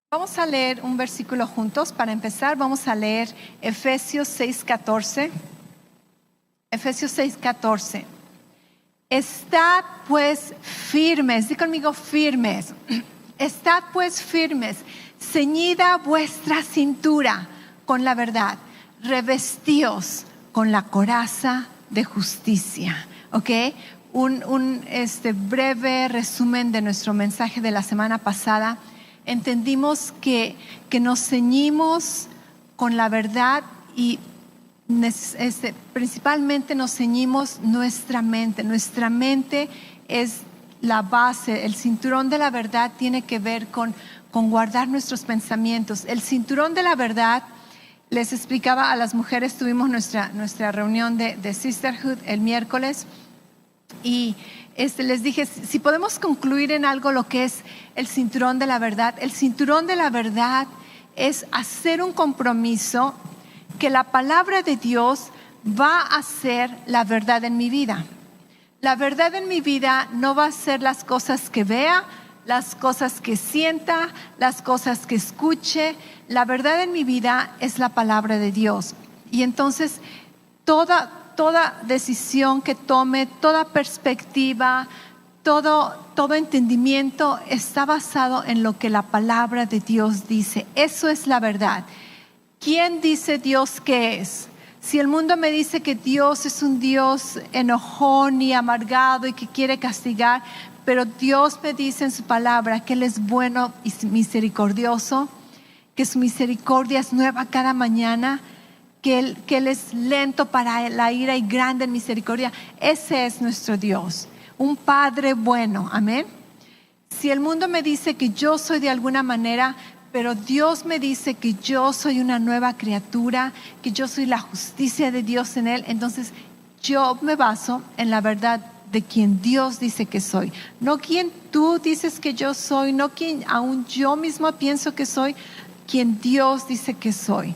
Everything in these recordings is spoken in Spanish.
Vamos a leer un versículo juntos. Para empezar, vamos a leer Efesios 6:14. Efesios 6:14. Estad pues firmes, di conmigo firmes. Estad pues firmes, ceñida vuestra cintura con la verdad, revestíos con la coraza de justicia. ¿Ok? Un breve resumen de nuestro mensaje de la semana pasada. Entendimos que nos ceñimos con la verdad y principalmente nos ceñimos nuestra mente. Nuestra mente es la base. El cinturón de la verdad tiene que ver con guardar nuestros pensamientos. El cinturón de la verdad, les explicaba a las mujeres, tuvimos nuestra reunión de Sisterhood el miércoles y les dije, si podemos concluir en algo lo que es el cinturón de la verdad. El cinturón de la verdad es hacer un compromiso que la palabra de Dios va a ser la verdad en mi vida. La verdad en mi vida no va a ser las cosas que vea, las cosas que sienta, las cosas que escuche. La verdad en mi vida es la palabra de Dios. Y entonces toda decisión que tome, toda perspectiva, todo entendimiento está basado en lo que la palabra de Dios dice. Eso es la verdad. ¿Quién dice Dios que es? Si el mundo me dice que Dios es un Dios enojón y amargado y que quiere castigar, pero Dios me dice en su palabra que Él es bueno y misericordioso, que su misericordia es nueva cada mañana, que Él es lento para la ira y grande en misericordia. Ese es nuestro Dios, un Padre bueno, amén. Si el mundo me dice que yo soy de alguna manera, pero Dios me dice que yo soy una nueva criatura, que yo soy la justicia de Dios en Él, entonces yo me baso en la verdad de quien Dios dice que soy. No quien tú dices que yo soy, no quien aún yo mismo pienso que soy, quien Dios dice que soy.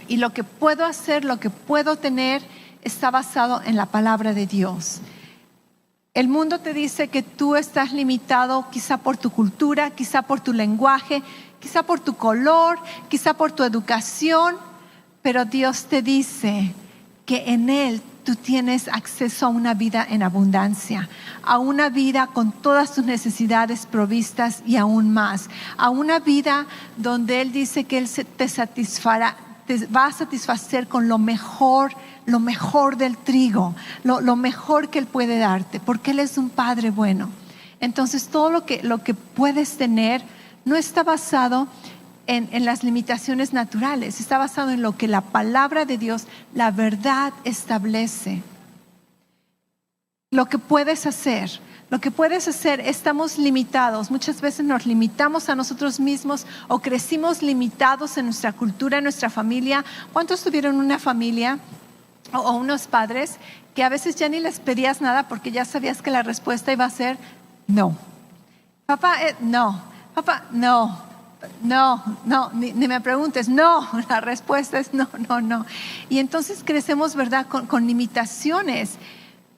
Y lo que puedo hacer, lo que puedo tener, está basado en la palabra de Dios. El mundo te dice que tú estás limitado quizá por tu cultura, quizá por tu lenguaje, quizá por tu color, quizá por tu educación, pero Dios te dice que en Él tú tienes acceso a una vida en abundancia, a una vida con todas tus necesidades provistas y aún más, a una vida donde Él dice que Él te satisfará, te va a satisfacer con lo mejor del trigo, lo mejor que Él puede darte, porque Él es un Padre bueno. Entonces todo lo que puedes tener no está basado en las limitaciones naturales, está basado en lo que la palabra de Dios, la verdad establece. Lo que puedes hacer, estamos limitados. Muchas veces nos limitamos a nosotros mismos o crecimos limitados en nuestra cultura, en nuestra familia. ¿Cuántos tuvieron una familia o unos padres que a veces ya ni les pedías nada porque ya sabías que la respuesta iba a ser no? Papá, no. Papá, no, ni me preguntes, no, la respuesta es no. Y entonces crecemos, ¿verdad?, con limitaciones.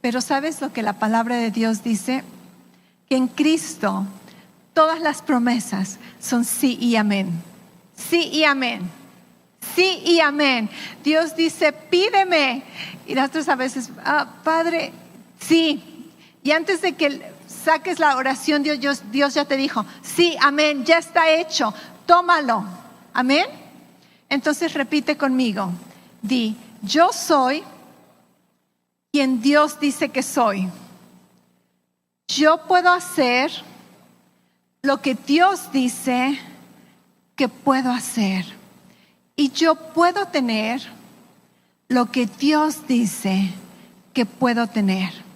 Pero ¿sabes lo que la palabra de Dios dice? Que en Cristo todas las promesas son sí y amén. Sí y amén. Sí y amén. Dios dice, pídeme. Y nosotros a veces, Padre, sí. Y antes de que saques la oración, Dios ya te dijo, sí, amén, ya está hecho, tómalo, amén. Entonces repite conmigo, di, yo soy quien Dios dice que soy. Yo puedo hacer lo que Dios dice que puedo hacer. Y yo puedo tener lo que Dios dice que puedo tener.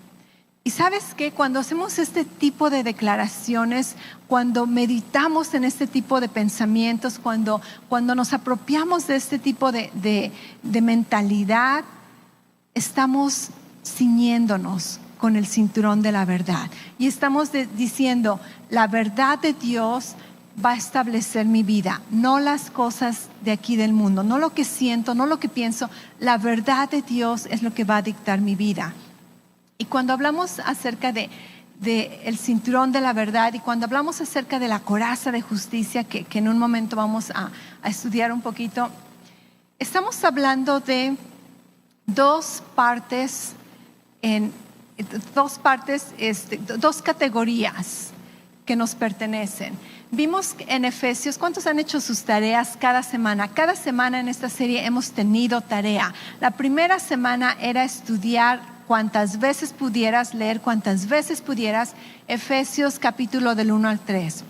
Y sabes que cuando hacemos este tipo de declaraciones, cuando meditamos en este tipo de pensamientos, cuando nos apropiamos de este tipo de mentalidad, estamos ciñéndonos con el cinturón de la verdad. Y estamos diciendo, la verdad de Dios va a establecer mi vida, no las cosas de aquí del mundo, no lo que siento, no lo que pienso. La verdad de Dios es lo que va a dictar mi vida. Y cuando hablamos acerca de del cinturón de la verdad. Y cuando hablamos acerca de la coraza de justicia, que en un momento vamos a estudiar un poquito, estamos hablando de dos categorías que nos pertenecen. Vimos en Efesios, ¿cuántos han hecho sus tareas cada semana? Cada semana en esta serie hemos tenido tarea. La primera semana era estudiar cuantas veces pudieras, leer cuantas veces pudieras, Efesios capítulo del 1 al 3.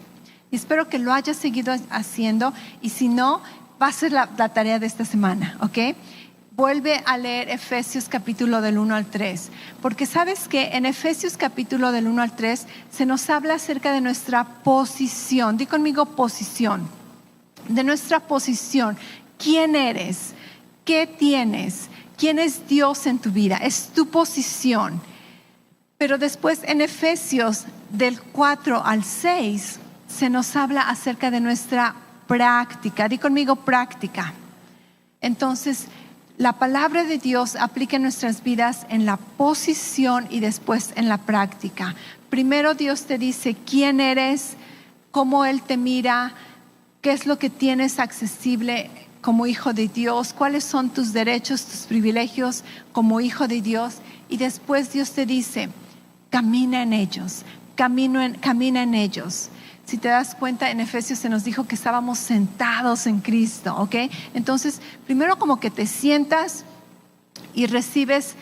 Y espero que lo hayas seguido haciendo, y si no, va a ser la tarea de esta semana, ¿ok? Vuelve a leer Efesios capítulo del 1 al 3, porque sabes que en Efesios capítulo del 1 al 3 se nos habla acerca de nuestra posición. Di conmigo posición. De nuestra posición. ¿Quién eres? ¿Qué tienes? ¿Quién es Dios en tu vida? Es tu posición. Pero después en Efesios del 4 al 6 se nos habla acerca de nuestra práctica. Di conmigo práctica. Entonces, la palabra de Dios aplica en nuestras vidas en la posición y después en la práctica. Primero Dios te dice quién eres, cómo Él te mira, qué es lo que tienes accesible como hijo de Dios, cuáles son tus derechos, tus privilegios como hijo de Dios. Y después Dios te dice, camina en ellos, camina en ellos. Si te das cuenta, en Efesios se nos dijo que estábamos sentados en Cristo, ¿ok? Entonces, primero como que te sientas y recibes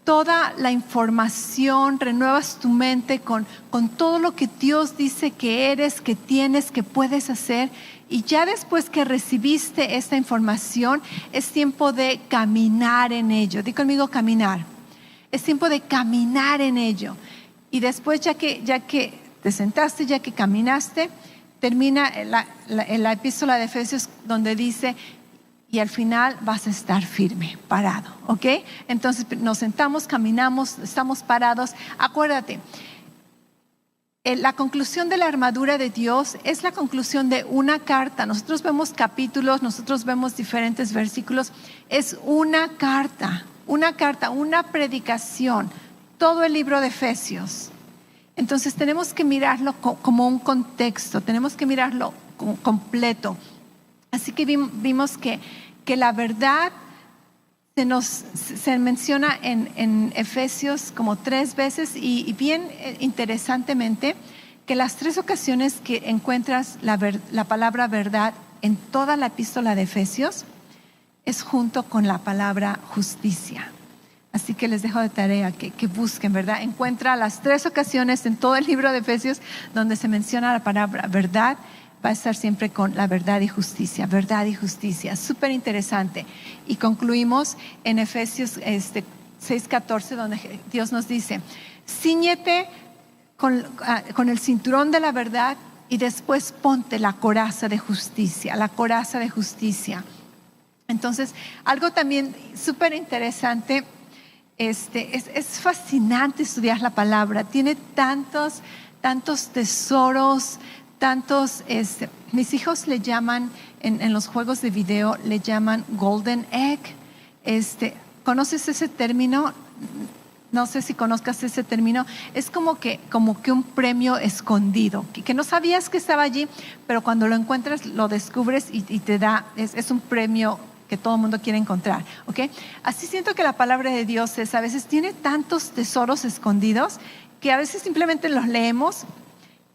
toda la información, renuevas tu mente con todo lo que Dios dice que eres, que tienes, que puedes hacer. Y ya después que recibiste esta información, es tiempo de caminar en ello. Di conmigo caminar. Es tiempo de caminar en ello. Y después ya que te sentaste, ya que caminaste, termina la epístola de Efesios donde dice, y al final vas a estar firme, parado, ¿ok? Entonces nos sentamos, caminamos, estamos parados. Acuérdate, la conclusión de la armadura de Dios es la conclusión de una carta. Nosotros vemos capítulos, nosotros vemos diferentes versículos. Es una carta, una predicación, todo el libro de Efesios. Entonces tenemos que mirarlo como un contexto, tenemos que mirarlo completo. Así que vimos que la verdad se menciona en Efesios como 3 veces, y bien interesantemente que las 3 ocasiones que encuentras la palabra verdad en toda la epístola de Efesios es junto con la palabra justicia. Así que les dejo de tarea que busquen, ¿verdad? Encuentra las 3 ocasiones en todo el libro de Efesios donde se menciona la palabra verdad. Va a estar siempre con la verdad y justicia, verdad y justicia. Súper interesante. Y concluimos en Efesios 6:14, donde Dios nos dice, cíñete con el cinturón de la verdad y después ponte la coraza de justicia, la coraza de justicia. Entonces, algo también súper interesante, es fascinante estudiar la palabra. Tiene tantos tesoros, mis hijos le llaman, en los juegos de video, le llaman golden egg. ¿Conoces ese término? No sé si conozcas ese término. Es como que un premio escondido, que no sabías que estaba allí, pero cuando lo encuentras lo descubres y te da, es un premio que todo el mundo quiere encontrar, ¿ok? Así siento que la palabra de Dios a veces tiene tantos tesoros escondidos que a veces simplemente los leemos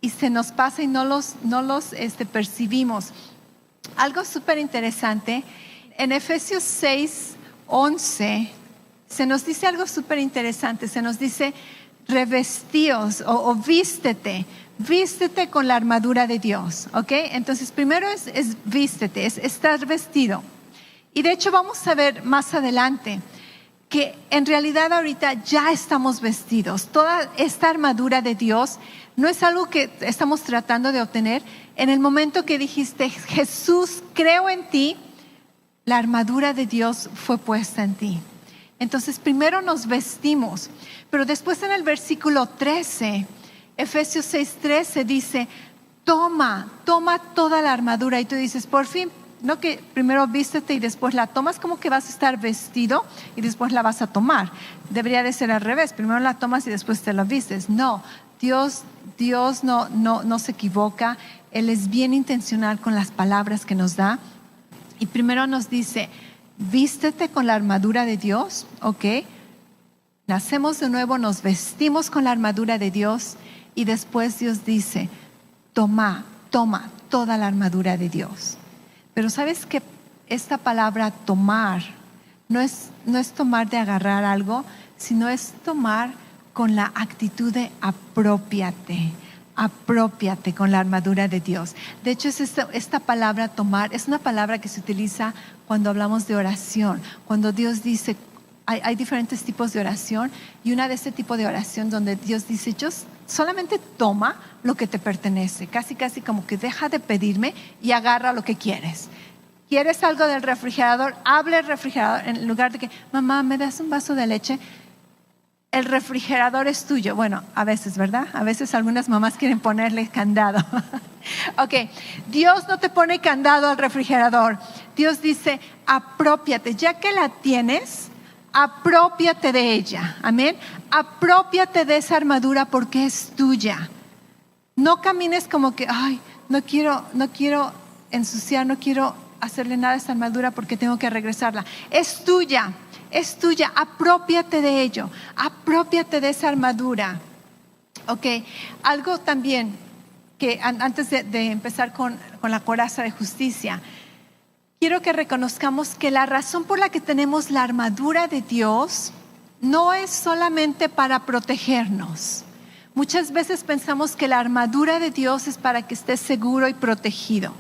y se nos pasa y no los percibimos. Algo súper interesante, en Efesios 6:11 se nos dice algo súper interesante. Se nos dice, revestíos o vístete con la armadura de Dios, ¿ok? Entonces primero es vístete, es estar vestido. Y de hecho vamos a ver más adelante que en realidad ahorita ya estamos vestidos. Toda esta armadura de Dios no es algo que estamos tratando de obtener. En el momento que dijiste, Jesús, creo en ti, la armadura de Dios fue puesta en ti. Entonces primero nos vestimos, pero después en el versículo 13, Efesios 6:13 dice, toma toda la armadura. Y tú dices, por fin, no que primero vístete y después la tomas, como que vas a estar vestido y después la vas a tomar. Debería de ser al revés, primero la tomas y después te la vistes. No, Dios no se equivoca. Él es bien intencional con las palabras que nos da. Y primero nos dice, vístete con la armadura de Dios, ¿ok? Nacemos de nuevo, nos vestimos con la armadura de Dios y después Dios dice, toma toda la armadura de Dios. Pero ¿sabes qué? Esta palabra tomar no es tomar de agarrar algo, sino es tomar con la actitud de apropiate con la armadura de Dios. De hecho, esta palabra tomar es una palabra que se utiliza cuando hablamos de oración. Cuando Dios dice, hay diferentes tipos de oración, y una de este tipo de oración donde Dios dice, yo solamente toma lo que te pertenece, casi como que deja de pedirme y agarra lo que quieres. ¿Quieres algo del refrigerador? Abre el refrigerador en lugar de que, mamá, ¿me das un vaso de leche? El refrigerador es tuyo. Bueno, a veces, ¿verdad? A veces algunas mamás quieren ponerle candado. Ok, Dios no te pone candado al refrigerador. Dios dice, apropiate, ya que la tienes, apropiate de ella. Amén. Apropiate de esa armadura porque es tuya. No camines como que, ay, no quiero ensuciar, no quiero hacerle nada a esta armadura porque tengo que regresarla. Es tuya, apropiate de ello, apropiate de esa armadura. Ok, algo también que antes de empezar con la coraza de justicia, quiero que reconozcamos que la razón por la que tenemos la armadura de Dios no es solamente para protegernos. Muchas veces pensamos que la armadura de Dios es para que estés seguro y protegido.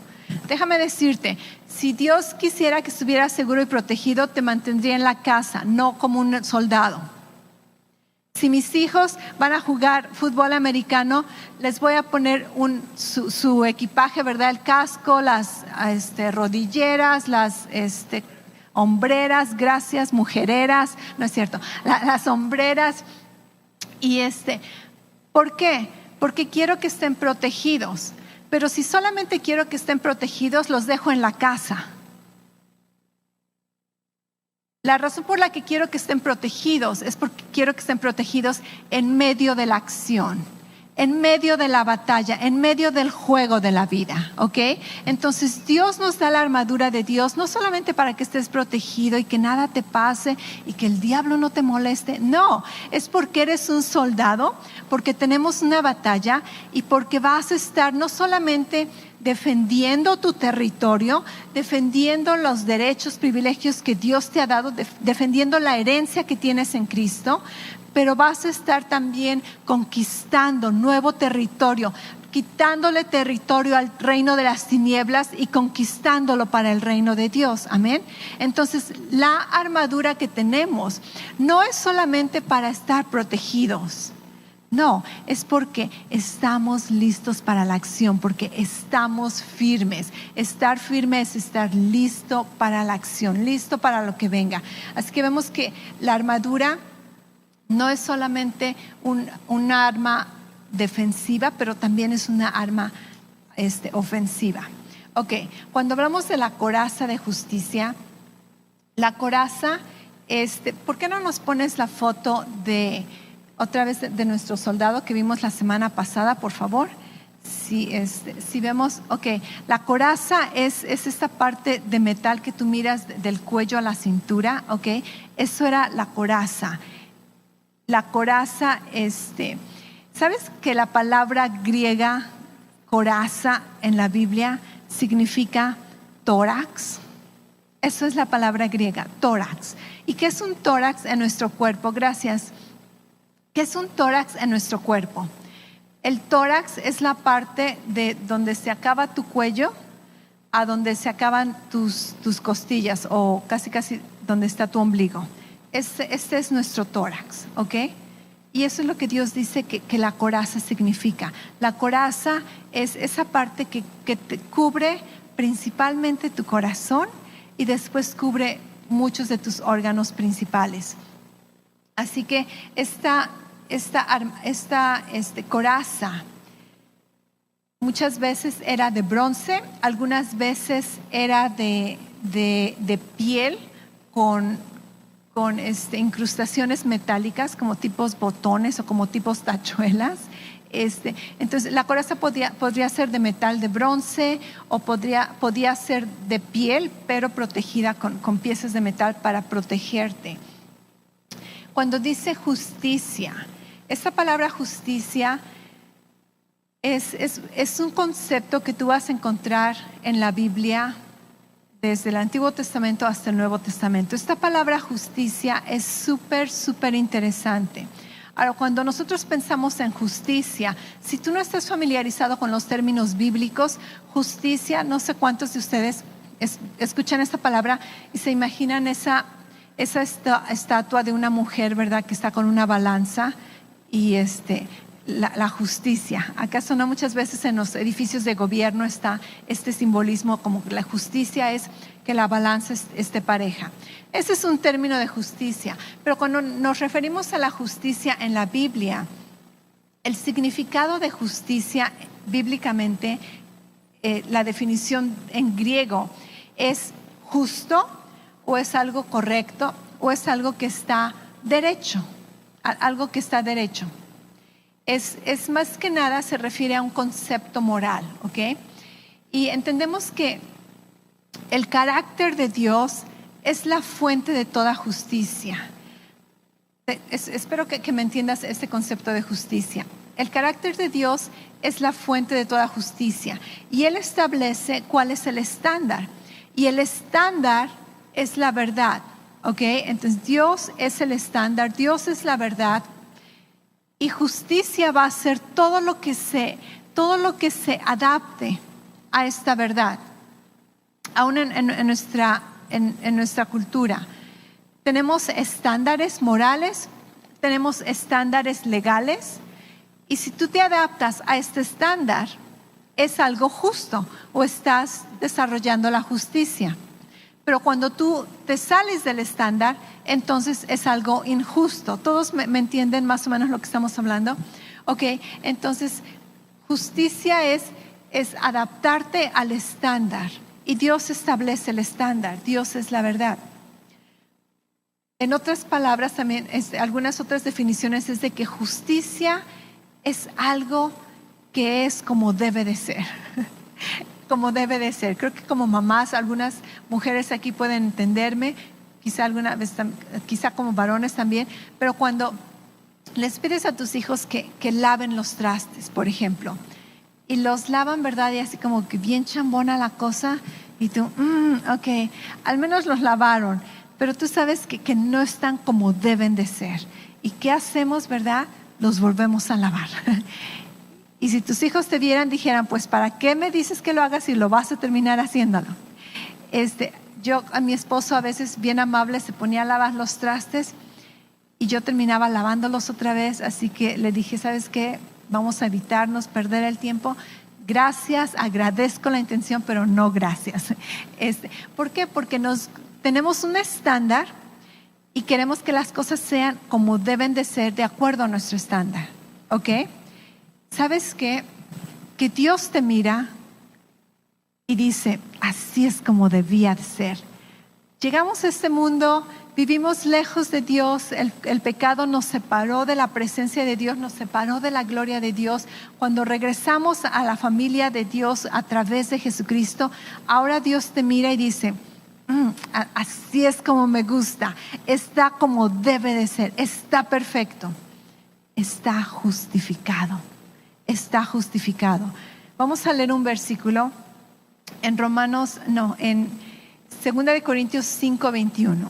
Déjame decirte, si Dios quisiera que estuvieras seguro y protegido, te mantendría en la casa, no como un soldado. Si mis hijos van a jugar fútbol americano, les voy a poner su equipaje, ¿verdad? El casco, las rodilleras, las hombreras, gracias, mujereras, no es cierto, las hombreras. Y ¿por qué? Porque quiero que estén protegidos. Pero si solamente quiero que estén protegidos, los dejo en la casa. La razón por la que quiero que estén protegidos es porque quiero que estén protegidos en medio de la acción, en medio de la batalla, en medio del juego de la vida, ¿ok? Entonces Dios nos da la armadura de Dios, no solamente para que estés protegido y que nada te pase y que el diablo no te moleste. No, es porque eres un soldado, porque tenemos una batalla y porque vas a estar no solamente defendiendo tu territorio, defendiendo los derechos, privilegios que Dios te ha dado, defendiendo la herencia que tienes en Cristo, pero vas a estar también conquistando nuevo territorio, quitándole territorio al reino de las tinieblas y conquistándolo para el reino de Dios. Amén. Entonces, la armadura que tenemos no es solamente para estar protegidos. No, es porque estamos listos para la acción, porque estamos firmes. Estar firme es estar listo para la acción, listo para lo que venga. Así que vemos que la armadura no es solamente un arma defensiva, pero también es una arma ofensiva. Ok, cuando hablamos de la coraza de justicia, la coraza, ¿por qué no nos pones la foto otra vez de nuestro soldado que vimos la semana pasada, por favor? Si vemos, ok, la coraza es esta parte de metal que tú miras del cuello a la cintura, ok, eso era la coraza. La coraza, ¿sabes que la palabra griega coraza en la Biblia significa tórax? Eso es la palabra griega, tórax. ¿Y qué es un tórax en nuestro cuerpo? Gracias. ¿Qué es un tórax en nuestro cuerpo? El tórax es la parte de donde se acaba tu cuello a donde se acaban tus costillas, o casi donde está tu ombligo. Este es nuestro tórax, ¿ok? Y eso es lo que Dios dice que la coraza significa. La coraza es esa parte que te cubre principalmente tu corazón y después cubre muchos de tus órganos principales. Así que esta coraza muchas veces era de bronce, algunas veces era de piel con incrustaciones metálicas como tipos botones o como tipos tachuelas. Entonces la coraza podría ser de metal, de bronce, o podía ser de piel, pero protegida con piezas de metal para protegerte. Cuando dice justicia, esta palabra justicia es un concepto que tú vas a encontrar en la Biblia desde el Antiguo Testamento hasta el Nuevo Testamento. Esta palabra justicia es súper interesante. Ahora, cuando nosotros pensamos en justicia, si tú no estás familiarizado con los términos bíblicos, justicia, no sé cuántos de ustedes escuchan esta palabra y se imaginan esa estatua de una mujer, ¿verdad?, que está con una balanza y la justicia. ¿Acaso no muchas veces en los edificios de gobierno está este simbolismo como que la justicia es que la balanza esté pareja? Ese es un término de justicia, pero cuando nos referimos a la justicia en la Biblia, el significado de justicia bíblicamente, la definición en griego es justo, o es algo correcto, o es algo que está derecho, algo que está derecho. Es más que nada se refiere a un concepto moral, ¿ok? Y entendemos que el carácter de Dios es la fuente de toda justicia. Espero que me entiendas este concepto de justicia. El carácter de Dios es la fuente de toda justicia y Él establece cuál es el estándar. Y el estándar es la verdad, ¿ok? Entonces Dios es el estándar, Dios es la verdad. Y justicia va a ser todo lo que se adapte a esta verdad. Aún en nuestra cultura tenemos estándares morales, tenemos estándares legales, y si tú te adaptas a este estándar, es algo justo o estás desarrollando la justicia. Pero cuando tú te sales del estándar, entonces es algo injusto. ¿Todos me entienden más o menos lo que estamos hablando? Ok, entonces justicia es adaptarte al estándar. Y Dios establece el estándar. Dios es la verdad. En otras palabras también, algunas otras definiciones es de que justicia es algo que es como debe de ser. Como debe de ser. Creo que como mamás, algunas mujeres aquí pueden entenderme, quizá alguna vez, quizá como varones también, pero cuando les pides a tus hijos que laven los trastes, por ejemplo, y los lavan, ¿verdad? Y así como que bien chambona la cosa, y tú, ok, al menos los lavaron, pero tú sabes que no están como deben de ser. ¿Y qué hacemos, verdad? Los volvemos a lavar. Y si tus hijos te vieran, dijeran, pues ¿para qué me dices que lo hagas si lo vas a terminar haciéndolo? Yo a mi esposo a veces bien amable se ponía a lavar los trastes y yo terminaba lavándolos otra vez, así que le dije, ¿sabes qué? Vamos a evitarnos perder el tiempo. Gracias, agradezco la intención, pero no gracias. ¿Por qué? Porque tenemos un estándar y queremos que las cosas sean como deben de ser de acuerdo a nuestro estándar, ¿ok? ¿Sabes qué? Que Dios te mira y dice, así es como debía de ser. Llegamos a este mundo, vivimos lejos de Dios, el pecado nos separó de la presencia de Dios, nos separó de la gloria de Dios. Cuando regresamos a la familia de Dios a través de Jesucristo, ahora Dios te mira y dice, así es como me gusta, está como debe de ser, está perfecto, está justificado. Está justificado. Vamos a leer un versículo en 2 de Corintios 5:21.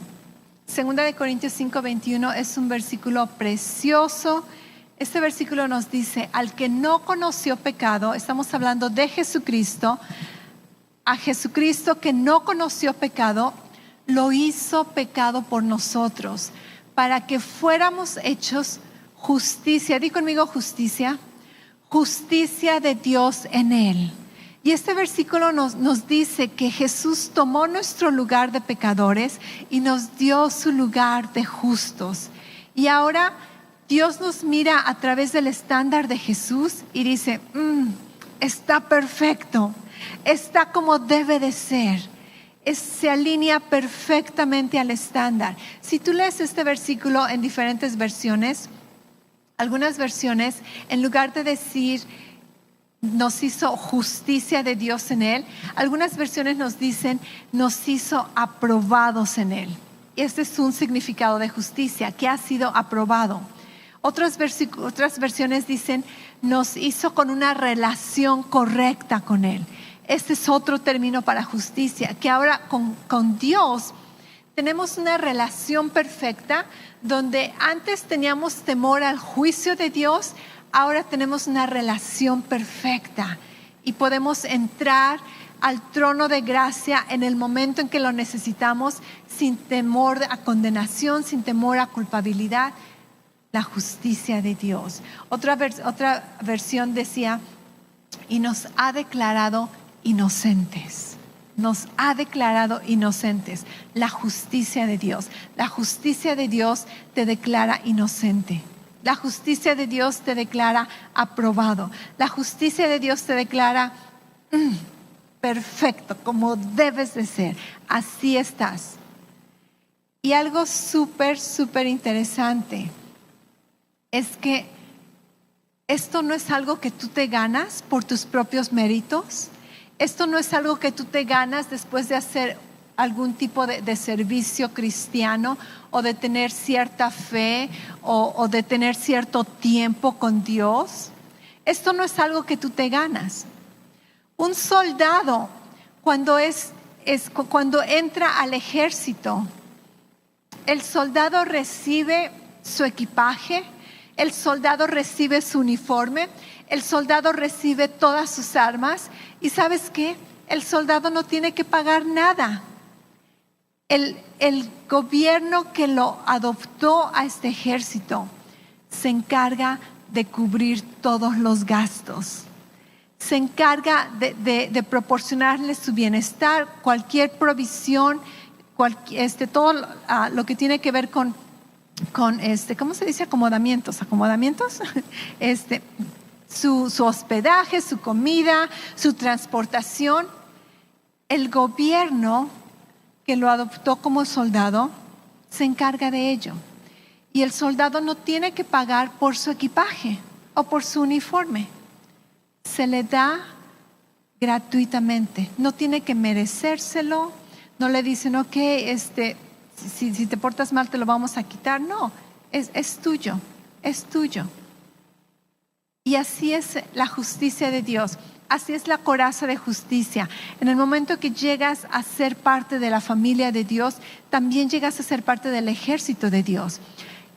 2 de Corintios 5:21 es un versículo precioso. Este versículo nos dice, al que no conoció pecado, estamos hablando de Jesucristo, a Jesucristo que no conoció pecado, lo hizo pecado por nosotros, para que fuéramos hechos justicia. Di conmigo justicia. Justicia de Dios en Él. Y este versículo nos dice que Jesús tomó nuestro lugar de pecadores y nos dio su lugar de justos. Y ahora Dios nos mira a través del estándar de Jesús y dice, está perfecto, está como debe de ser. Se alinea perfectamente al estándar. Si tú lees este versículo en diferentes versiones, Algunas versiones, en lugar de decir nos hizo justicia de Dios en Él, algunas versiones nos dicen nos hizo aprobados en Él. Este es un significado de justicia, que ha sido aprobado. Otras versiones dicen nos hizo con una relación correcta con Él. Este es otro término para justicia, que ahora con Dios tenemos una relación perfecta, donde antes teníamos temor al juicio de Dios, ahora tenemos una relación perfecta y podemos entrar al trono de gracia en el momento en que lo necesitamos, sin temor a condenación, sin temor a culpabilidad. La justicia de Dios. Otra versión decía, y nos ha declarado inocentes. Nos ha declarado inocentes. La justicia de Dios. La justicia de Dios te declara inocente. La justicia de Dios te declara aprobado. La justicia de Dios te declara perfecto, como debes de ser. Así estás. Y algo súper interesante es que esto no es algo que tú te ganas por tus propios méritos. Esto no es algo que tú te ganas después de hacer algún tipo de servicio cristiano, o de tener cierta fe, o de tener cierto tiempo con Dios. Esto no es algo que tú te ganas. Un soldado, cuando entra al ejército, el soldado recibe su equipaje, el soldado recibe su uniforme, el soldado recibe todas sus armas, y ¿sabes qué? El soldado no tiene que pagar nada. El gobierno que lo adoptó a este ejército se encarga de cubrir todos los gastos. Se encarga de proporcionarle su bienestar, cualquier provisión, todo lo que tiene que ver con ¿cómo se dice? Acomodamientos, su hospedaje, su comida, su transportación. El gobierno que lo adoptó como soldado se encarga de ello. Y el soldado no tiene que pagar por su equipaje o por su uniforme. Se le da gratuitamente. No tiene que merecérselo. No le dicen, ok, si te portas mal te lo vamos a quitar. No, es tuyo, es tuyo. Y así es la justicia de Dios. Así es la coraza de justicia. En el momento que llegas a ser parte de la familia de Dios, también llegas a ser parte del ejército de Dios.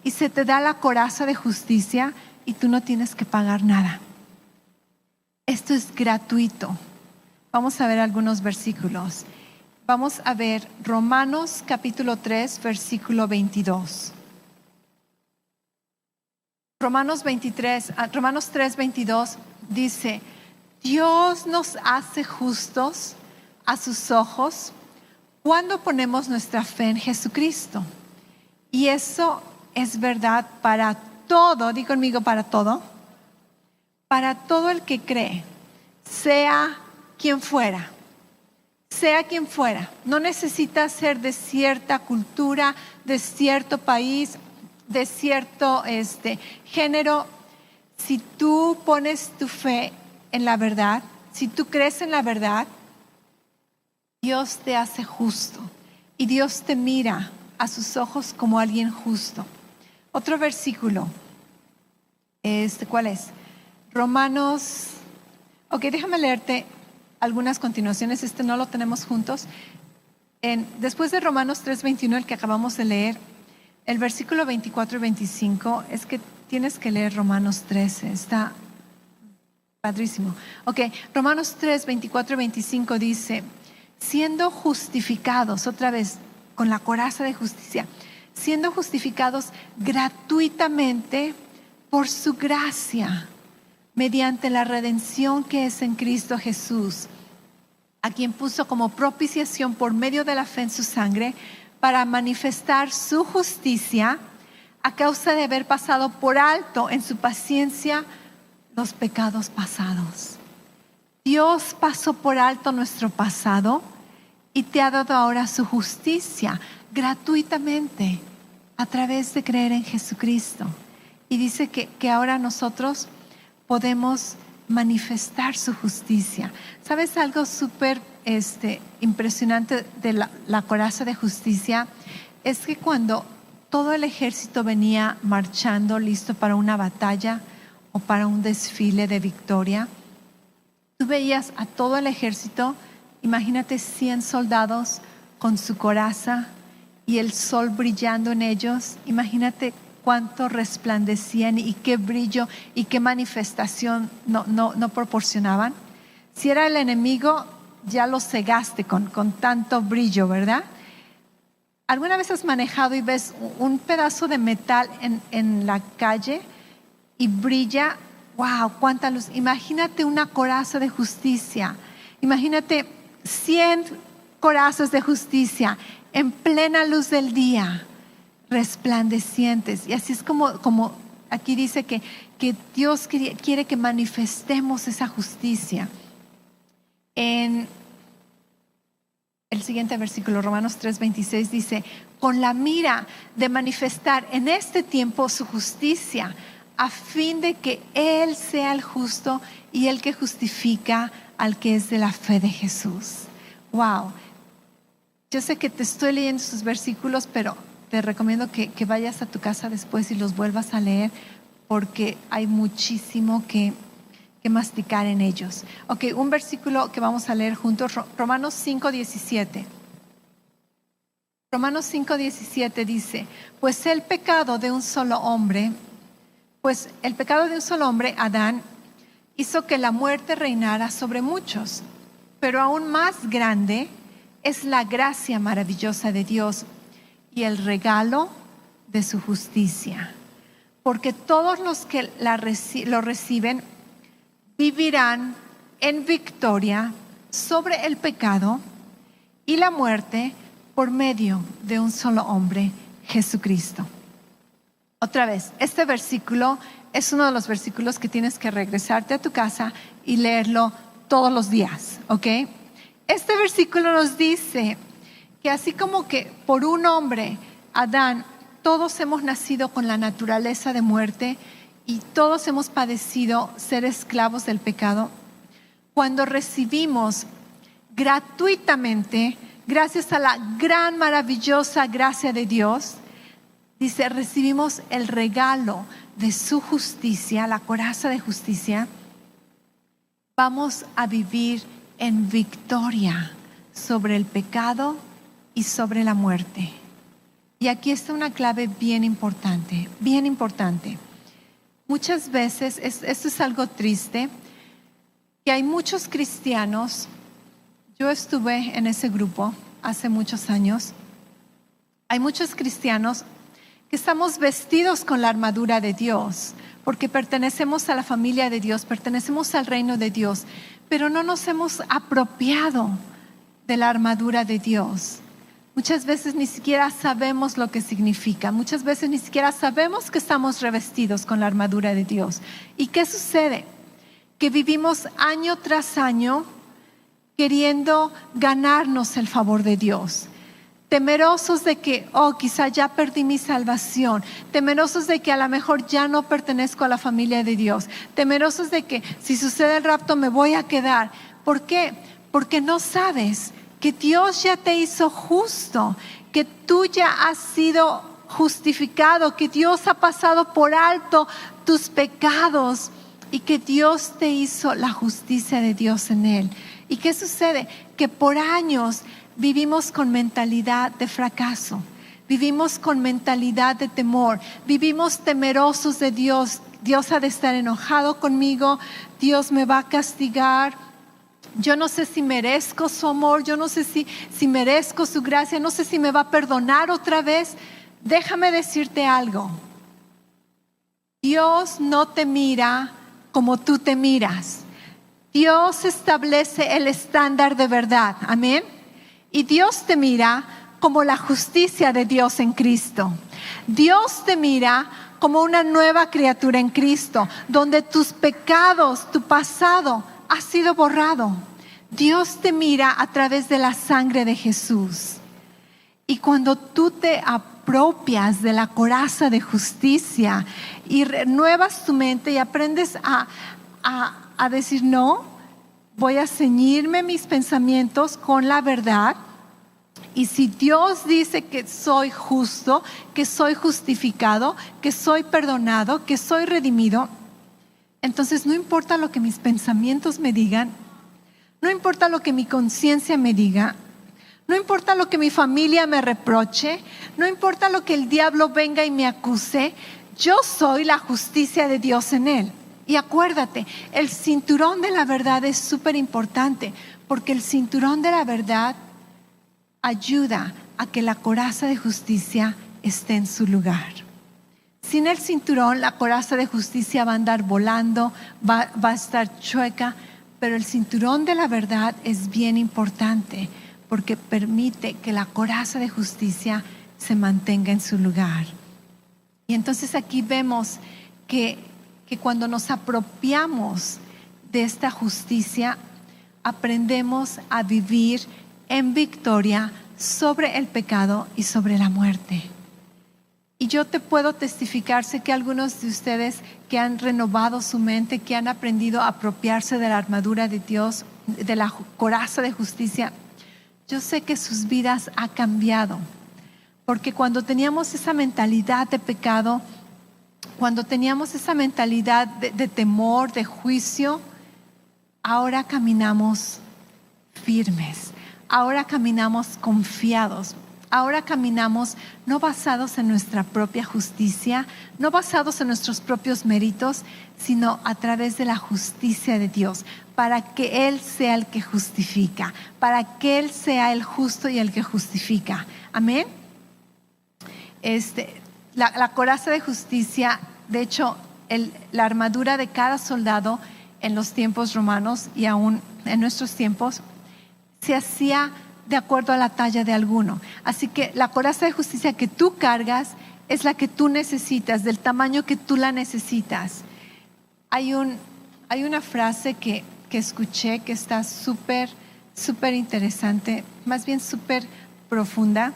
Y se te da la coraza de justicia y tú no tienes que pagar nada. Esto es gratuito. Vamos a ver algunos versículos. Vamos a ver Romanos capítulo 3, versículo 22. Romanos 3, 22 dice: Dios nos hace justos a sus ojos cuando ponemos nuestra fe en Jesucristo. Y eso es verdad para todo, di conmigo, para todo el que cree, sea quien fuera. Sea quien fuera, no necesita ser de cierta cultura, de cierto país, de cierto género. Si tú pones tu fe en la verdad, si tú crees en la verdad, Dios te hace justo y Dios te mira a sus ojos como alguien justo. Otro versículo, ¿cuál es? Romanos, déjame leerte algunas continuaciones, no lo tenemos juntos. Después de Romanos 3:21, el que acabamos de leer, el versículo 24 y 25, es que tienes que leer Romanos 13, está padrísimo. Romanos 3, 24 y 25 dice: siendo justificados, otra vez con la coraza de justicia, siendo justificados gratuitamente por su gracia, mediante la redención que es en Cristo Jesús, a quien puso como propiciación por medio de la fe en su sangre, para manifestar su justicia a causa de haber pasado por alto en su paciencia los pecados pasados. Dios pasó por alto nuestro pasado y te ha dado ahora su justicia gratuitamente a través de creer en Jesucristo. Y dice que ahora nosotros podemos manifestar su justicia. ¿Sabes algo súper impresionante de la coraza de justicia? Es que cuando todo el ejército venía marchando listo para una batalla o para un desfile de victoria, tú veías a todo el ejército, imagínate 100 soldados con su coraza y el sol brillando en ellos. Imagínate cuánto resplandecían y qué brillo y qué manifestación no proporcionaban. Si era el enemigo, ya lo cegaste con tanto brillo, ¿verdad? ¿Alguna vez has manejado y ves un pedazo de metal en la calle y brilla? ¡Wow! ¡Cuánta luz! Imagínate una coraza de justicia. Imagínate 100 corazas de justicia en plena luz del día, resplandecientes. Y así es como aquí dice que Dios quiere que manifestemos esa justicia. En el siguiente versículo, Romanos 3:26, dice: con la mira de manifestar en este tiempo su justicia, a fin de que Él sea el justo y el que justifica al que es de la fe de Jesús. Wow. Yo sé que te estoy leyendo sus versículos, pero te recomiendo que vayas a tu casa después y los vuelvas a leer, porque hay muchísimo que masticar en ellos. Ok, un versículo que vamos a leer juntos, Romanos 5:17. Romanos 5:17 dice: pues el pecado de un solo hombre, Adán, hizo que la muerte reinara sobre muchos, pero aún más grande es la gracia maravillosa de Dios y el regalo de su justicia, porque todos los que lo reciben vivirán en victoria sobre el pecado y la muerte por medio de un solo hombre, Jesucristo. Otra vez, este versículo es uno de los versículos que tienes que regresarte a tu casa y leerlo todos los días, ¿ok? Este versículo nos dice que así como que por un hombre, Adán, todos hemos nacido con la naturaleza de muerte y todos hemos padecido ser esclavos del pecado, cuando recibimos gratuitamente, gracias a la gran, maravillosa gracia de Dios, dice, recibimos el regalo de su justicia, la coraza de justicia, vamos a vivir en victoria sobre el pecado y sobre la muerte. Y aquí está una clave bien importante, bien importante. Muchas veces, esto es algo triste, que hay muchos cristianos, yo estuve en ese grupo hace muchos años, hay muchos cristianos que estamos vestidos con la armadura de Dios, porque pertenecemos a la familia de Dios, pertenecemos al reino de Dios, pero no nos hemos apropiado de la armadura de Dios. Muchas veces ni siquiera sabemos lo que significa. Muchas veces ni siquiera sabemos que estamos revestidos con la armadura de Dios. ¿Y qué sucede? Que vivimos año tras año queriendo ganarnos el favor de Dios. Temerosos de que, quizá ya perdí mi salvación. Temerosos de que a lo mejor ya no pertenezco a la familia de Dios. Temerosos de que si sucede el rapto me voy a quedar. ¿Por qué? Porque no sabes que Dios ya te hizo justo, que tú ya has sido justificado, que Dios ha pasado por alto tus pecados y que Dios te hizo la justicia de Dios en él. ¿Y qué sucede? Que por años vivimos con mentalidad de fracaso, vivimos con mentalidad de temor, vivimos temerosos de Dios. Dios ha de estar enojado conmigo, Dios me va a castigar. Yo no sé si merezco su amor, yo no sé si merezco su gracia, no sé si me va a perdonar otra vez. Déjame decirte algo. Dios no te mira como tú te miras. Dios establece el estándar de verdad. Amén. Y Dios te mira como la justicia de Dios en Cristo. Dios te mira como una nueva criatura en Cristo, donde tus pecados, tu pasado ha sido borrado. Dios te mira a través de la sangre de Jesús. Y cuando tú te apropias de la coraza de justicia y renuevas tu mente y aprendes a decir, no, voy a ceñirme mis pensamientos con la verdad. Y si Dios dice que soy justo, que soy justificado, que soy perdonado, que soy redimido, entonces no importa lo que mis pensamientos me digan, no importa lo que mi conciencia me diga, no importa lo que mi familia me reproche, no importa lo que el diablo venga y me acuse, yo soy la justicia de Dios en él. Y acuérdate, el cinturón de la verdad es súper importante, porque el cinturón de la verdad ayuda a que la coraza de justicia esté en su lugar. Sin el cinturón, la coraza de justicia va a andar volando, va a estar chueca, pero el cinturón de la verdad es bien importante porque permite que la coraza de justicia se mantenga en su lugar. Y entonces aquí vemos que cuando nos apropiamos de esta justicia, aprendemos a vivir en victoria sobre el pecado y sobre la muerte. Y yo te puedo testificar, sé que algunos de ustedes que han renovado su mente, que han aprendido a apropiarse de la armadura de Dios, de la coraza de justicia, yo sé que sus vidas han cambiado. Porque cuando teníamos esa mentalidad de pecado, cuando teníamos esa mentalidad de temor, de juicio, ahora caminamos firmes, ahora caminamos confiados. Ahora caminamos no basados en nuestra propia justicia, no basados en nuestros propios méritos, sino a través de la justicia de Dios, para que Él sea el que justifica, para que Él sea el justo y el que justifica. Amén. La coraza de justicia, de hecho, la armadura de cada soldado en los tiempos romanos y aún en nuestros tiempos, se hacía de acuerdo a la talla de alguno. Así que la coraza de justicia que tú cargas es la que tú necesitas, del tamaño que tú la necesitas. Hay una frase que escuché que está súper interesante, más bien súper profunda,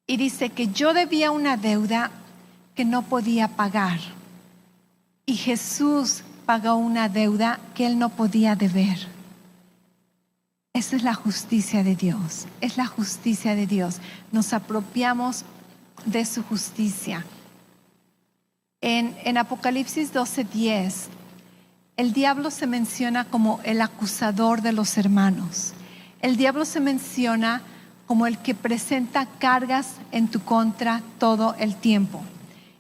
y dice que yo debía una deuda que no podía pagar, y Jesús pagó una deuda que Él no podía deber. Esa es la justicia de Dios, es la justicia de Dios. Nos apropiamos de su justicia. En Apocalipsis 12:10, el diablo se menciona como el acusador de los hermanos. El diablo se menciona como el que presenta cargas en tu contra todo el tiempo.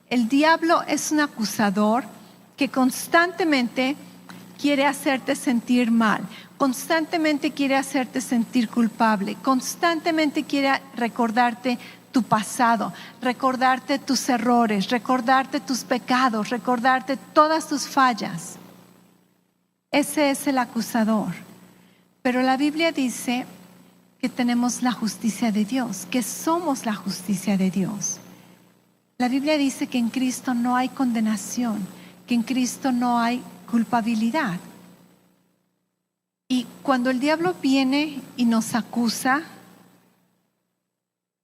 El diablo es un acusador que constantemente quiere hacerte sentir mal, constantemente quiere hacerte sentir culpable, constantemente quiere recordarte tu pasado, recordarte tus errores, recordarte tus pecados, recordarte todas tus fallas. Ese es el acusador. Pero la Biblia dice que tenemos la justicia de Dios, que somos la justicia de Dios. La Biblia dice que en Cristo no hay condenación, que en Cristo no hay culpabilidad. Y cuando el diablo viene y nos acusa,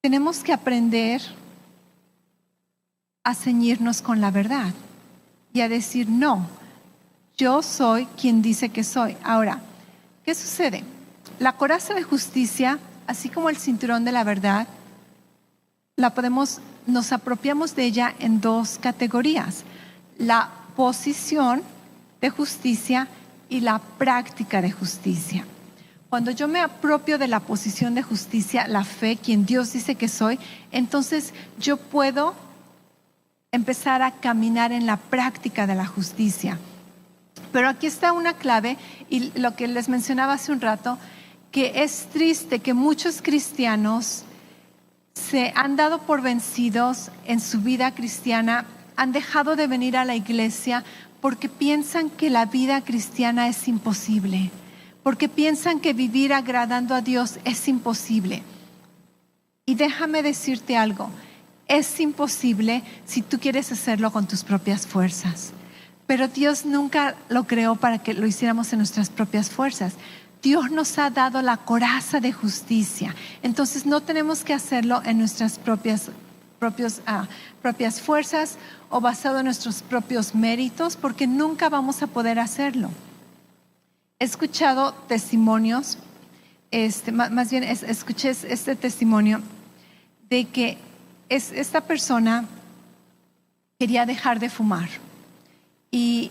tenemos que aprender a ceñirnos con la verdad y a decir, no, yo soy quien dice que soy. Ahora, ¿qué sucede? La coraza de justicia, así como el cinturón de la verdad, nos apropiamos de ella en dos categorías: la posición de justicia y la práctica de justicia. Cuando yo me apropio de la posición de justicia, la fe, quien Dios dice que soy, entonces yo puedo empezar a caminar en la práctica de la justicia. Pero aquí está una clave, y lo que les mencionaba hace un rato, que es triste que muchos cristianos se han dado por vencidos en su vida cristiana, han dejado de venir a la iglesia porque piensan que la vida cristiana es imposible, porque piensan que vivir agradando a Dios es imposible. Y déjame decirte algo, es imposible si tú quieres hacerlo con tus propias fuerzas. Pero Dios nunca lo creó para que lo hiciéramos en nuestras propias fuerzas. Dios nos ha dado la coraza de justicia. Entonces no tenemos que hacerlo en nuestras propias fuerzas o basado en nuestros propios méritos, porque nunca vamos a poder hacerlo. He escuchado testimonios, más bien escuché este testimonio de que esta persona quería dejar de fumar y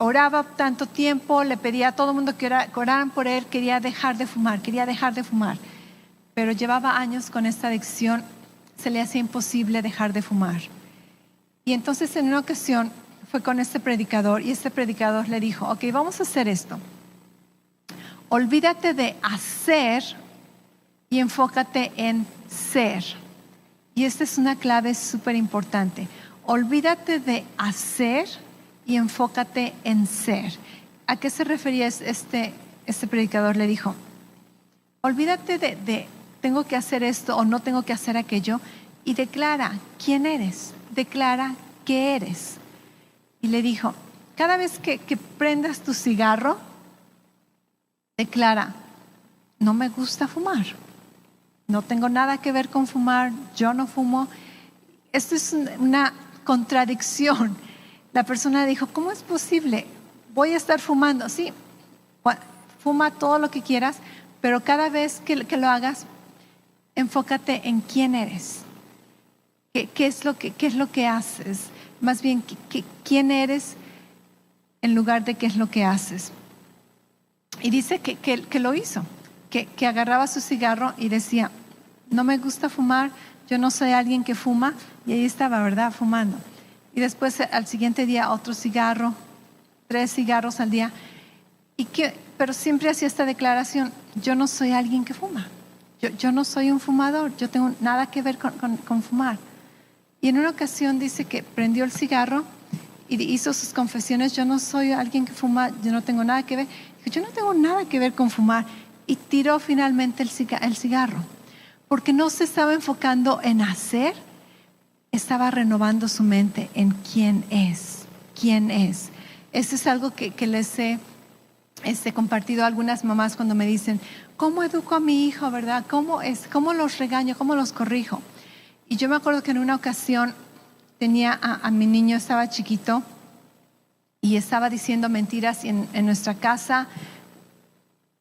oraba tanto tiempo, le pedía a todo el mundo que oraran por él, quería dejar de fumar, pero llevaba años con esta adicción, se le hacía imposible dejar de fumar. Y entonces en una ocasión fue con este predicador y este predicador le dijo, ok, vamos a hacer esto. Olvídate de hacer y enfócate en ser. Y esta es una clave súper importante. Olvídate de hacer y enfócate en ser. ¿A qué se refería este predicador? Le dijo, olvídate de tengo que hacer esto o no tengo que hacer aquello y declara quién eres, declara qué eres. Y le dijo, cada vez que prendas tu cigarro, declara, no me gusta fumar, no tengo nada que ver con fumar, yo no fumo. Esto es una contradicción. La persona dijo, ¿cómo es posible? Voy a estar fumando. Sí, fuma todo lo que quieras, pero cada vez que lo hagas, enfócate en quién eres. ¿Qué es lo que haces? Más bien, ¿quién eres en lugar de qué es lo que haces? Y dice que lo hizo, que agarraba su cigarro y decía, no me gusta fumar, yo no soy alguien que fuma, y ahí estaba, ¿verdad?, fumando. Y después al siguiente día otro cigarro, 3 cigarros al día, pero siempre hacía esta declaración, yo no soy alguien que fuma, yo no soy un fumador, yo tengo nada que ver con fumar. Y en una ocasión dice que prendió el cigarro y hizo sus confesiones, yo no soy alguien que fuma, yo no tengo nada que ver. Dijo, yo no tengo nada que ver con fumar. Y tiró finalmente el cigarro. Porque no se estaba enfocando en hacer, estaba renovando su mente en quién es. ¿Quién es? Eso es algo que les he compartido a algunas mamás cuando me dicen, ¿cómo educo a mi hijo, verdad? ¿Cómo los regaño? ¿Cómo los corrijo? Y yo me acuerdo que en una ocasión tenía a mi niño, estaba chiquito y estaba diciendo mentiras. Y en nuestra casa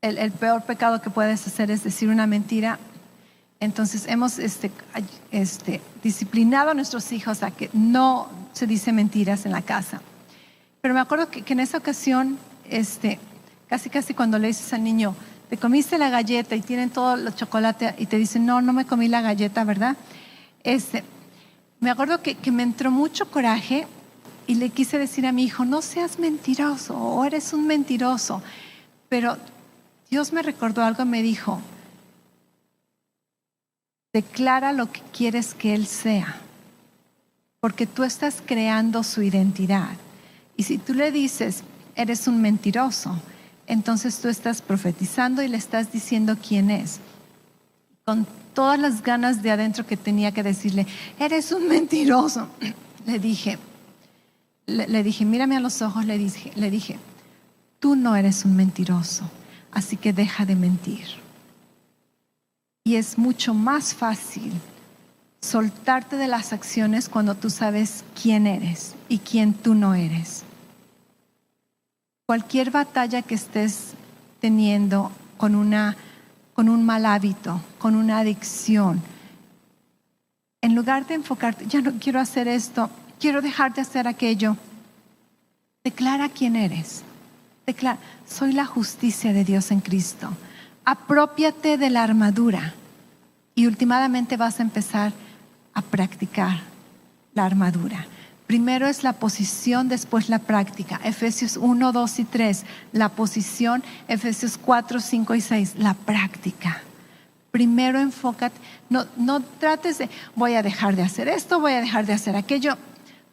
el peor pecado que puedes hacer es decir una mentira. Entonces hemos disciplinado a nuestros hijos a que no se dice mentiras en la casa. Pero me acuerdo que en esa ocasión, casi cuando le dices al niño, te comiste la galleta y tienen todo el chocolate y te dicen, no me comí la galleta, ¿verdad? Me acuerdo que me entró mucho coraje y le quise decir a mi hijo, no seas mentiroso o eres un mentiroso. Pero Dios me recordó algo y me dijo, declara lo que quieres que él sea, porque tú estás creando su identidad. Y si tú le dices, eres un mentiroso, entonces tú estás profetizando y le estás diciendo quién es. Con todas las ganas de adentro que tenía que decirle, eres un mentiroso, le dije, mírame a los ojos, le dije, tú no eres un mentiroso, así que deja de mentir. Y es mucho más fácil soltarte de las acciones cuando tú sabes quién eres y quién tú no eres. Cualquier batalla que estés teniendo con un mal hábito, con una adicción, en lugar de enfocarte, ya no quiero hacer esto, quiero dejar de hacer aquello, declara quién eres. Declara, soy la justicia de Dios en Cristo. Aprópiate de la armadura y últimamente vas a empezar a practicar la armadura. Primero es la posición, después la práctica. Efesios 1, 2 y 3, la posición. Efesios 4, 5 y 6, la práctica. Primero enfócate, no trates de, voy a dejar de hacer esto, voy a dejar de hacer aquello,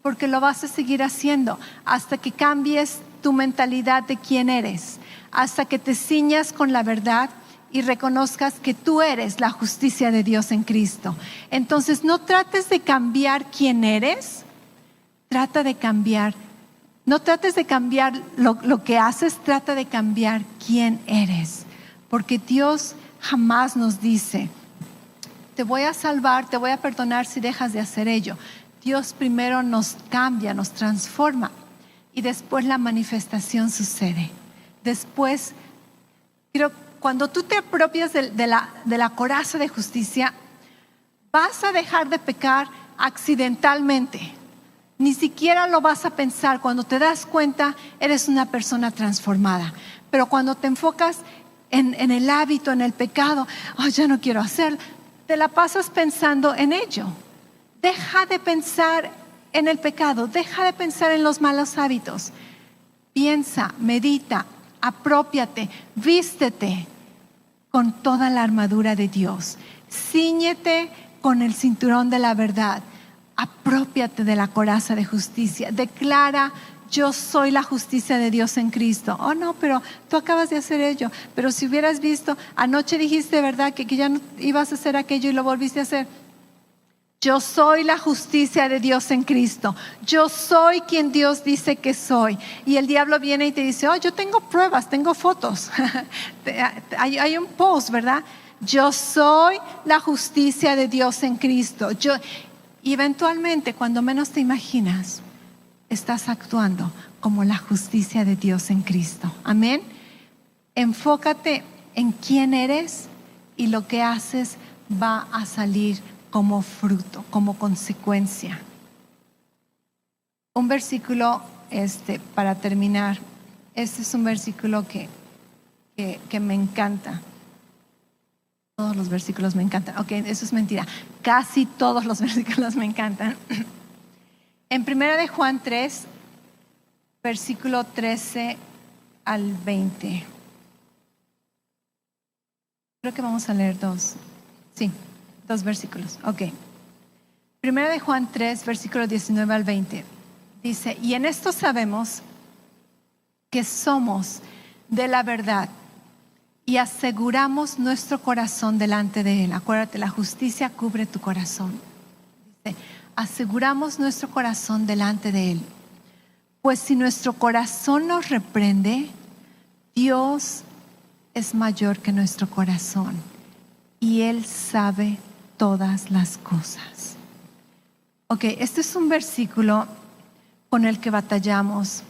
porque lo vas a seguir haciendo hasta que cambies tu mentalidad de quién eres, hasta que te ciñas con la verdad y reconozcas que tú eres la justicia de Dios en Cristo. Entonces no trates de cambiar quién eres, no trates de cambiar lo que haces, trata de cambiar quién eres. Porque Dios jamás nos dice, te voy a salvar, te voy a perdonar si dejas de hacer ello. Dios primero nos cambia, nos transforma y después la manifestación sucede. Después, cuando tú te apropias de la coraza de justicia, vas a dejar de pecar accidentalmente. Ni siquiera lo vas a pensar. Cuando te das cuenta, eres una persona transformada. Pero cuando te enfocas en el hábito, en el pecado, ya no quiero hacerlo, te la pasas pensando en ello. Deja de pensar en el pecado, deja de pensar en los malos hábitos. Piensa, medita, aprópiate, vístete con toda la armadura de Dios. Cíñete con el cinturón de la verdad. Aprópiate de la coraza de justicia. Declara, yo soy la justicia de Dios en Cristo. Oh no, pero tú acabas de hacer ello. Pero si hubieras visto, anoche dijiste, ¿verdad? Que ya no ibas a hacer aquello y lo volviste a hacer. Yo soy la justicia de Dios en Cristo. Yo soy quien Dios dice que soy. Y el diablo viene y te dice, yo tengo pruebas, tengo fotos. Hay un post, ¿verdad? Yo soy la justicia de Dios en Cristo. Y eventualmente, cuando menos te imaginas, estás actuando como la justicia de Dios en Cristo. Amén. Enfócate en quién eres y lo que haces va a salir como fruto, como consecuencia. Un versículo para terminar. Este es un versículo que me encanta. Todos los versículos me encantan. Ok, eso es mentira. Casi todos los versículos me encantan. En 1 de Juan 3, versículo 13 al 20. Creo que vamos a leer dos. Sí, 2 versículos. Ok. 1 de Juan 3, versículo 19 al 20. Dice, y en esto sabemos que somos de la verdad y aseguramos nuestro corazón delante de Él. Acuérdate, la justicia cubre tu corazón. Dice, aseguramos nuestro corazón delante de Él. Pues si nuestro corazón nos reprende, Dios es mayor que nuestro corazón y Él sabe todas las cosas. Ok, este es un versículo con el que batallamos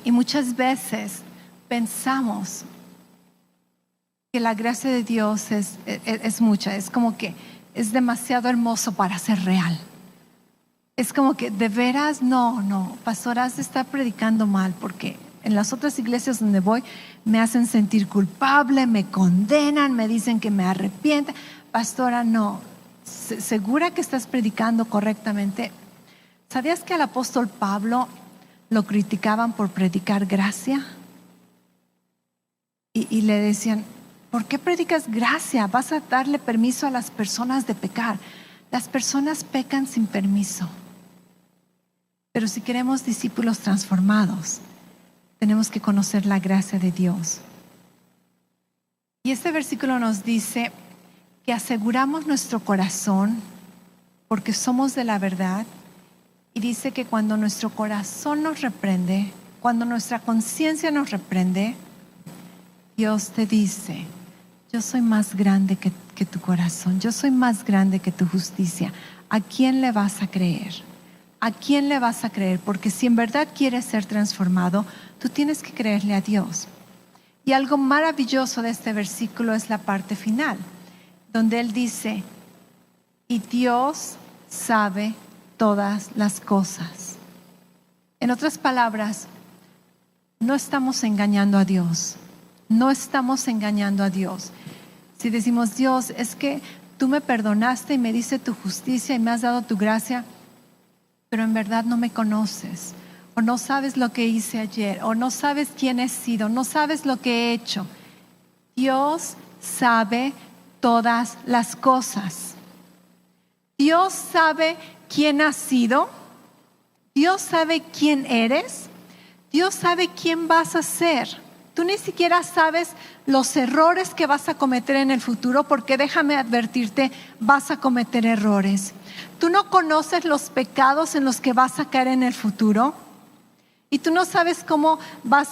y muchas veces pensamos que la gracia de Dios es mucha, es como que es demasiado hermoso para ser real. Es como que de veras, no, pastor, has de estar predicando mal, porque en las otras iglesias donde voy me hacen sentir culpable, me condenan, me dicen que me arrepienta. Pastora, no, ¿segura que estás predicando correctamente? ¿Sabías que al apóstol Pablo lo criticaban por predicar gracia? Y le decían, ¿por qué predicas gracia? Vas a darle permiso a las personas de pecar. Las personas pecan sin permiso. Pero si queremos discípulos transformados, tenemos que conocer la gracia de Dios. Y este versículo nos dice que aseguramos nuestro corazón porque somos de la verdad. Y dice que cuando nuestro corazón nos reprende, cuando nuestra conciencia nos reprende, Dios te dice, yo soy más grande que tu corazón, yo soy más grande que tu justicia. ¿A quién le vas a creer? ¿A quién le vas a creer? Porque si en verdad quieres ser transformado, tú tienes que creerle a Dios. Y algo maravilloso de este versículo es la parte final, donde Él dice, y Dios sabe todas las cosas. En otras palabras, no estamos engañando a Dios. No estamos engañando a Dios. Si decimos, Dios, es que tú me perdonaste y me diste tu justicia y me has dado tu gracia, pero en verdad no me conoces, o no sabes lo que hice ayer, o no sabes quién he sido, no sabes lo que he hecho. Dios sabe todas las cosas. Dios sabe quién has sido, Dios sabe quién eres, Dios sabe quién vas a ser. Tú ni siquiera sabes los errores que vas a cometer en el futuro, porque déjame advertirte, vas a cometer errores. Tú no conoces los pecados en los que vas a caer en el futuro y tú no sabes cómo vas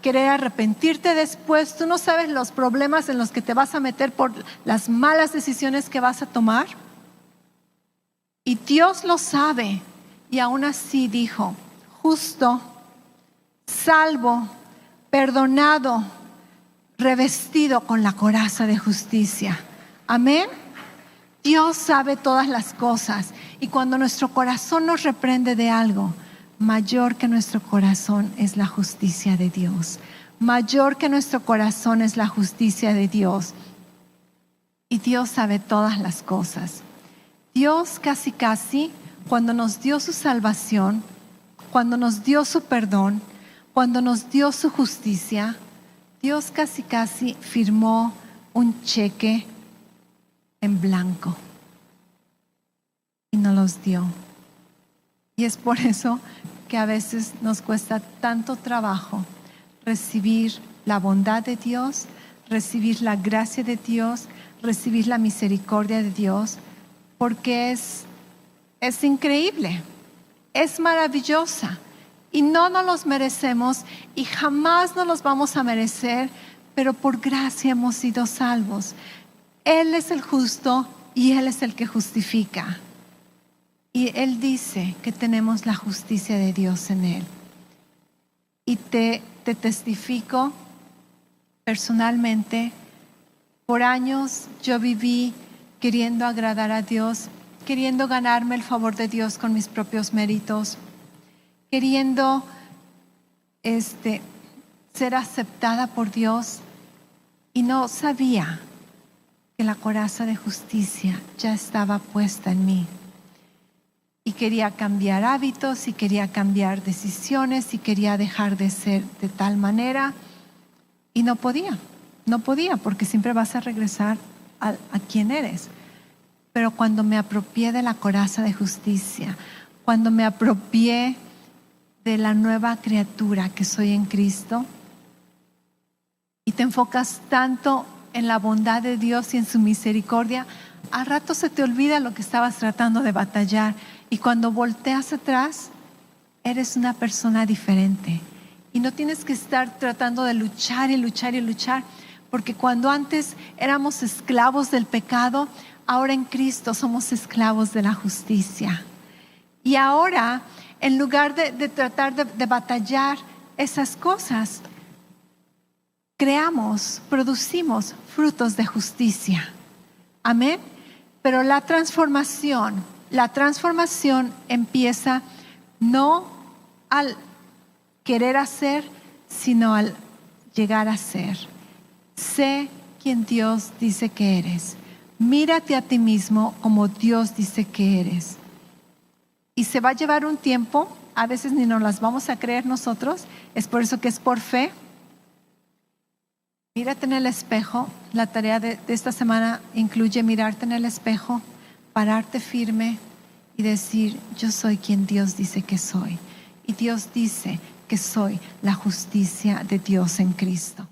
querer arrepentirte después. Tú no sabes los problemas en los que te vas a meter por las malas decisiones que vas a tomar. Y Dios lo sabe. Y aún así dijo, justo, salvo, perdonado, revestido con la coraza de justicia. Amén. Dios sabe todas las cosas. Y cuando nuestro corazón nos reprende de algo, mayor que nuestro corazón es la justicia de Dios. Mayor que nuestro corazón es la justicia de Dios. Y Dios sabe todas las cosas. Dios casi, cuando nos dio su salvación, cuando nos dio su perdón, cuando nos dio su justicia, Dios casi firmó un cheque en blanco y nos los dio. Y es por eso que a veces nos cuesta tanto trabajo recibir la bondad de Dios, recibir la gracia de Dios, recibir la misericordia de Dios, porque es increíble, es maravillosa y no nos los merecemos y jamás nos los vamos a merecer, pero por gracia hemos sido salvos. Él es el justo y Él es el que justifica. Y Él dice que tenemos la justicia de Dios en Él. Y te testifico personalmente, por años yo viví queriendo agradar a Dios, queriendo ganarme el favor de Dios con mis propios méritos, queriendo ser aceptada por Dios, y no sabía que la coraza de justicia ya estaba puesta en mí. Y quería cambiar hábitos, y quería cambiar decisiones, y quería dejar de ser de tal manera, y no podía, porque siempre vas a regresar a quien eres. Pero cuando me apropié de la coraza de justicia, cuando me apropié de la nueva criatura que soy en Cristo, y te enfocas tanto en la bondad de Dios y en su misericordia, al rato se te olvida lo que estabas tratando de batallar, y cuando volteas atrás eres una persona diferente y no tienes que estar tratando de luchar y luchar y luchar, porque cuando antes éramos esclavos del pecado, ahora en Cristo somos esclavos de la justicia. Y ahora, en lugar de tratar de batallar esas cosas, producimos frutos de justicia. Amén. Pero la transformación empieza no al querer hacer, sino al llegar a ser. Sé quien Dios dice que eres. Mírate a ti mismo como Dios dice que eres. Y se va a llevar un tiempo, a veces ni nos las vamos a creer nosotros, es por eso que es por fe. Mírate en el espejo. La tarea de esta semana incluye mirarte en el espejo, pararte firme y decir, yo soy quien Dios dice que soy. Y Dios dice que soy la justicia de Dios en Cristo.